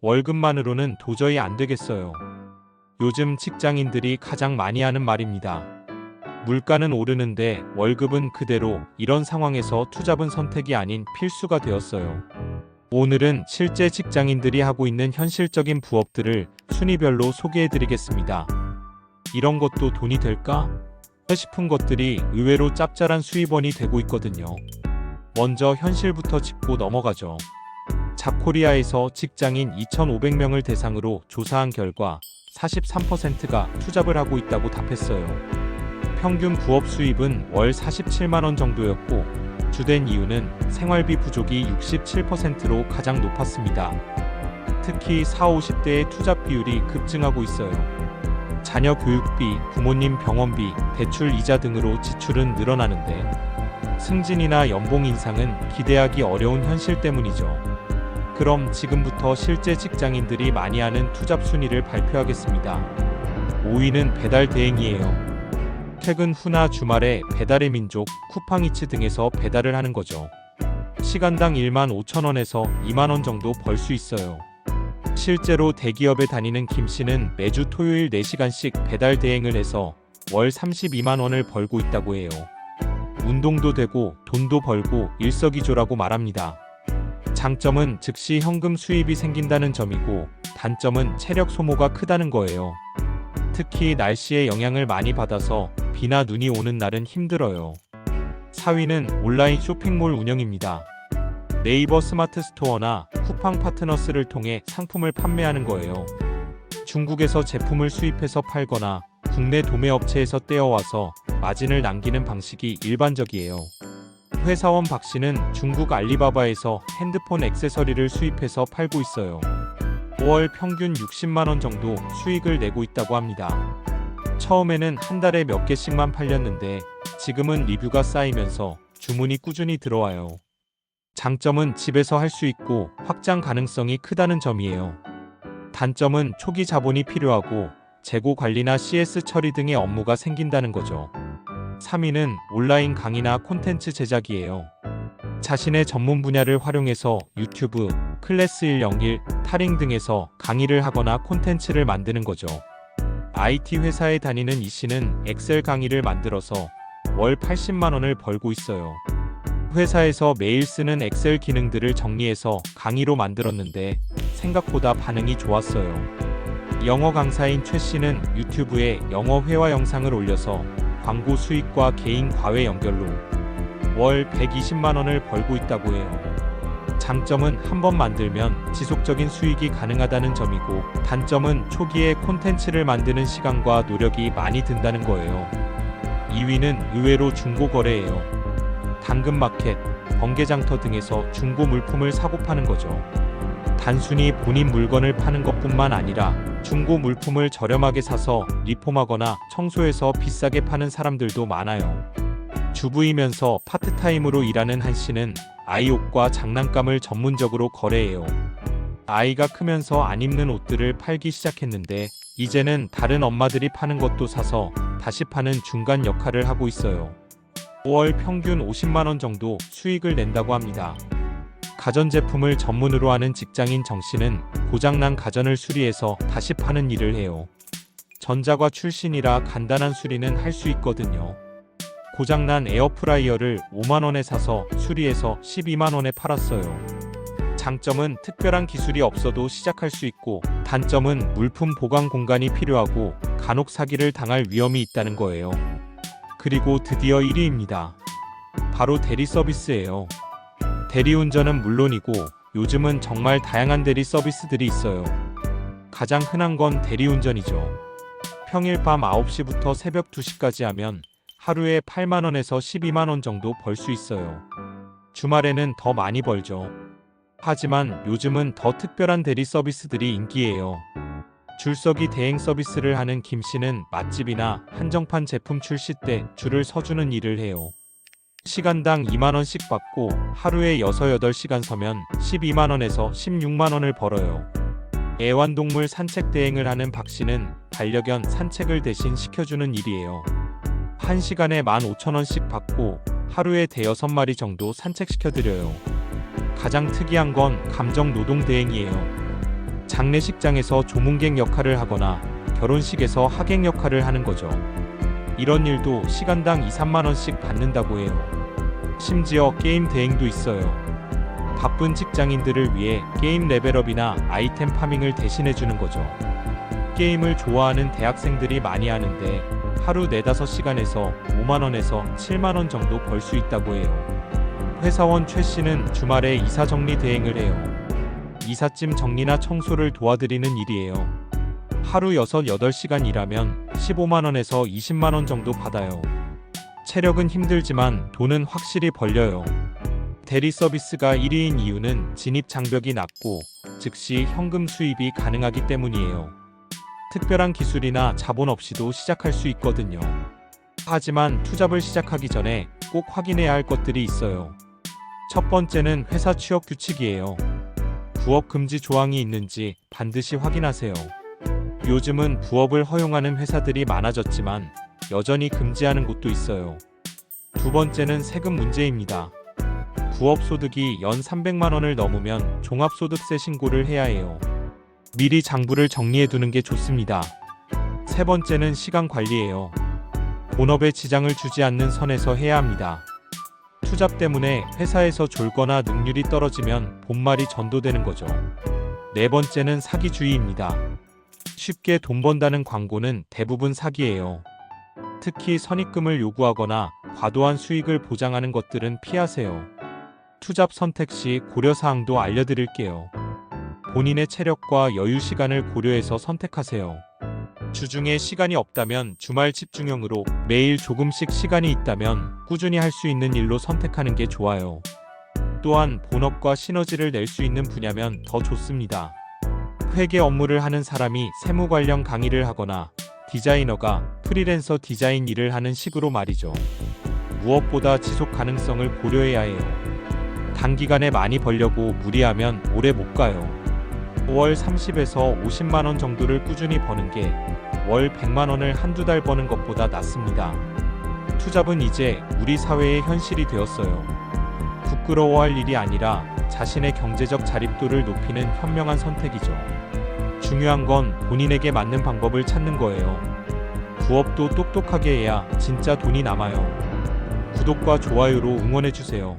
월급만으로는 도저히 안 되겠어요. 요즘 직장인들이 가장 많이 하는 말입니다. 물가는 오르는데 월급은 그대로. 이런 상황에서 투잡은 선택이 아닌 필수가 되었어요. 오늘은 실제 직장인들이 하고 있는 현실적인 부업들을 순위별로 소개해드리겠습니다. 이런 것도 돈이 될까? 싶은 것들이 의외로 짭짤한 수입원이 되고 있거든요. 먼저 현실부터 짚고 넘어가죠. 잡코리아에서 직장인 2,500명을 대상으로 조사한 결과 43%가 투잡을 하고 있다고 답했어요. 평균 부업 수입은 월 47만원 정도였고, 주된 이유는 생활비 부족이 67%로 가장 높았습니다. 특히 40, 50대의 투잡 비율이 급증하고 있어요. 자녀 교육비, 부모님 병원비, 대출 이자 등으로 지출은 늘어나는데 승진이나 연봉 인상은 기대하기 어려운 현실 때문이죠. 그럼 지금부터 실제 직장인들이 많이 하는 투잡 순위를 발표하겠습니다. 5위는 배달 대행이에요. 퇴근 후나 주말에 배달의 민족, 쿠팡이츠 등에서 배달을 하는 거죠. 시간당 15,000원에서 2만원 정도 벌 수 있어요. 실제로 대기업에 다니는 김 씨는 매주 토요일 4시간씩 배달 대행을 해서 월 32만원을 벌고 있다고 해요. 운동도 되고 돈도 벌고 일석이조라고 말합니다. 장점은 즉시 현금 수입이 생긴다는 점이고, 단점은 체력 소모가 크다는 거예요. 특히 날씨의 영향을 많이 받아서 비나 눈이 오는 날은 힘들어요. 4위는 온라인 쇼핑몰 운영입니다. 네이버 스마트 스토어나 쿠팡 파트너스를 통해 상품을 판매하는 거예요. 중국에서 제품을 수입해서 팔거나 국내 도매업체에서 떼어와서 마진을 남기는 방식이 일반적이에요. 회사원 박 씨는 중국 알리바바에서 핸드폰 액세서리를 수입해서 팔고 있어요. 5월 평균 60만원 정도 수익을 내고 있다고 합니다. 처음에는 한 달에 몇 개씩만 팔렸는데 지금은 리뷰가 쌓이면서 주문이 꾸준히 들어와요. 장점은 집에서 할 수 있고 확장 가능성이 크다는 점이에요. 단점은 초기 자본이 필요하고 재고 관리나 CS 처리 등의 업무가 생긴다는 거죠. 3위는 온라인 강의나 콘텐츠 제작이에요. 자신의 전문 분야를 활용해서 유튜브, 클래스 101, 타링 등에서 강의를 하거나 콘텐츠를 만드는 거죠. IT 회사에 다니는 이 씨는 엑셀 강의를 만들어서 월 80만원을 벌고 있어요. 회사에서 매일 쓰는 엑셀 기능들을 정리해서 강의로 만들었는데 생각보다 반응이 좋았어요. 영어 강사인 최 씨는 유튜브에 영어 회화 영상을 올려서 광고 수익과 개인 과외 연결로 월 120만원을 벌고 있다고 해요. 장점은 한번 만들면 지속적인 수익이 가능하다는 점이고, 단점은 초기에 콘텐츠를 만드는 시간과 노력이 많이 든다는 거예요. 2위는 의외로 중고거래예요. 당근마켓, 번개장터 등에서 중고 물품을 사고 파는 거죠. 단순히 본인 물건을 파는 것뿐만 아니라 중고 물품을 저렴하게 사서 리폼하거나 청소해서 비싸게 파는 사람들도 많아요. 주부이면서 파트타임으로 일하는 한 씨는 아이 옷과 장난감을 전문적으로 거래해요. 아이가 크면서 안 입는 옷들을 팔기 시작했는데 이제는 다른 엄마들이 파는 것도 사서 다시 파는 중간 역할을 하고 있어요. 5월 평균 50만원 정도 수익을 낸다고 합니다. 가전제품을 전문으로 하는 직장인 정 씨는 고장난 가전을 수리해서 다시 파는 일을 해요. 전자과 출신이라 간단한 수리는 할 수 있거든요. 고장난 에어프라이어를 5만원에 사서 수리해서 12만원에 팔았어요. 장점은 특별한 기술이 없어도 시작할 수 있고, 단점은 물품 보관 공간이 필요하고 간혹 사기를 당할 위험이 있다는 거예요. 그리고 드디어 1위입니다. 바로 대리 서비스예요. 대리운전은 물론이고 요즘은 정말 다양한 대리 서비스들이 있어요. 가장 흔한 건 대리운전이죠. 평일 밤 9시부터 새벽 2시까지 하면 하루에 8만원에서 12만원 정도 벌 수 있어요. 주말에는 더 많이 벌죠. 하지만 요즘은 더 특별한 대리 서비스들이 인기예요. 줄서기 대행 서비스를 하는 김 씨는 맛집이나 한정판 제품 출시 때 줄을 서주는 일을 해요. 시간당 2만원씩 받고 하루에 6, 8시간 서면 12만원에서 16만원을 벌어요. 애완동물 산책 대행을 하는 박 씨는 반려견 산책을 대신 시켜주는 일이에요. 1시간에 15,000원씩 받고 하루에 대여섯 마리 정도 산책시켜드려요. 가장 특이한 건 감정 노동 대행이에요. 장례식장에서 조문객 역할을 하거나 결혼식에서 하객 역할을 하는 거죠. 이런 일도 시간당 2, 3만 원씩 받는다고 해요. 심지어 게임 대행도 있어요. 바쁜 직장인들을 위해 게임 레벨업이나 아이템 파밍을 대신해주는 거죠. 게임을 좋아하는 대학생들이 많이 하는데 하루 4-5시간에서 5만원에서 7만원 정도 벌 수 있다고 해요. 회사원 최 씨는 주말에 이사 정리 대행을 해요. 이삿짐 정리나 청소를 도와드리는 일이에요. 하루 6-8시간 일하면 15만원에서 20만원 정도 받아요. 체력은 힘들지만 돈은 확실히 벌려요. 대리 서비스가 1위인 이유는 진입 장벽이 낮고 즉시 현금 수입이 가능하기 때문이에요. 특별한 기술이나 자본 없이도 시작할 수 있거든요. 하지만 투잡을 시작하기 전에 꼭 확인해야 할 것들이 있어요. 첫 번째는 회사 취업 규칙이에요. 부업 금지 조항이 있는지 반드시 확인하세요. 요즘은 부업을 허용하는 회사들이 많아졌지만 여전히 금지하는 곳도 있어요. 두 번째는 세금 문제입니다. 부업 소득이 연 300만 원을 넘으면 종합소득세 신고를 해야 해요. 미리 장부를 정리해 두는 게 좋습니다. 세 번째는 시간 관리예요. 본업에 지장을 주지 않는 선에서 해야 합니다. 투잡 때문에 회사에서 졸거나 능률이 떨어지면 본말이 전도되는 거죠. 네 번째는 사기주의입니다. 쉽게 돈 번다는 광고는 대부분 사기예요. 특히 선입금을 요구하거나 과도한 수익을 보장하는 것들은 피하세요. 투잡 선택 시 고려사항도 알려드릴게요. 본인의 체력과 여유 시간을 고려해서 선택하세요. 주중에 시간이 없다면 주말 집중형으로, 매일 조금씩 시간이 있다면 꾸준히 할 수 있는 일로 선택하는 게 좋아요. 또한 본업과 시너지를 낼 수 있는 분야면 더 좋습니다. 회계 업무를 하는 사람이 세무 관련 강의를 하거나 디자이너가 프리랜서 디자인 일을 하는 식으로 말이죠. 무엇보다 지속 가능성을 고려해야 해요. 단기간에 많이 벌려고 무리하면 오래 못 가요. 월 30에서 50만 원 정도를 꾸준히 버는 게 월 100만 원을 한두 달 버는 것보다 낫습니다. 투잡은 이제 우리 사회의 현실이 되었어요. 부끄러워할 일이 아니라 자신의 경제적 자립도를 높이는 현명한 선택이죠. 중요한 건 본인에게 맞는 방법을 찾는 거예요. 부업도 똑똑하게 해야 진짜 돈이 남아요. 구독과 좋아요로 응원해주세요.